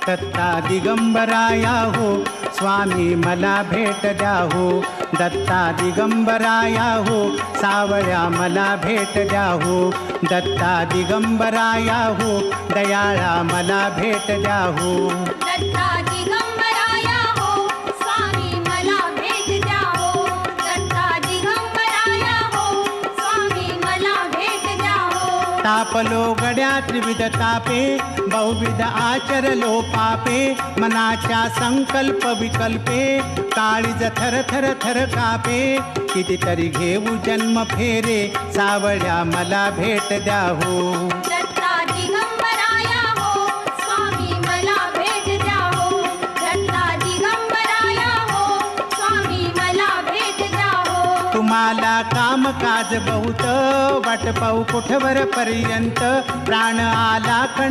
दत्ता दिगंबराया हो स्वामी मला भेट द्या हो दत्ता दिगंबराया हो सावळ्या मला भेट द्या हो दत्ता दिगंबराया हो दयाळा मला भेट द्या हो दत्ता दिगंबराया हो स्वामी मला भेट द्या हो दत्ता दिगंबराया हो स्वामी मला भेट द्या हो तापलो गड्या त्रिविध तापे बहुविध आचरलो पापे मनाच्या संकल्प विकल्पे काळीज थर थर थर कापे कितीतरी घेऊ जन्म फेरे सावळ्या मला भेट द्या हो दत्ता दिगंबराया हो स्वामी मला भेट द्या हो दत्ता दिगंबराया हो स्वामी मला भेट द्या हो तुम्हाला कामकाज बहुत वाट पाहू कुठवर पर्यंत प्राण आला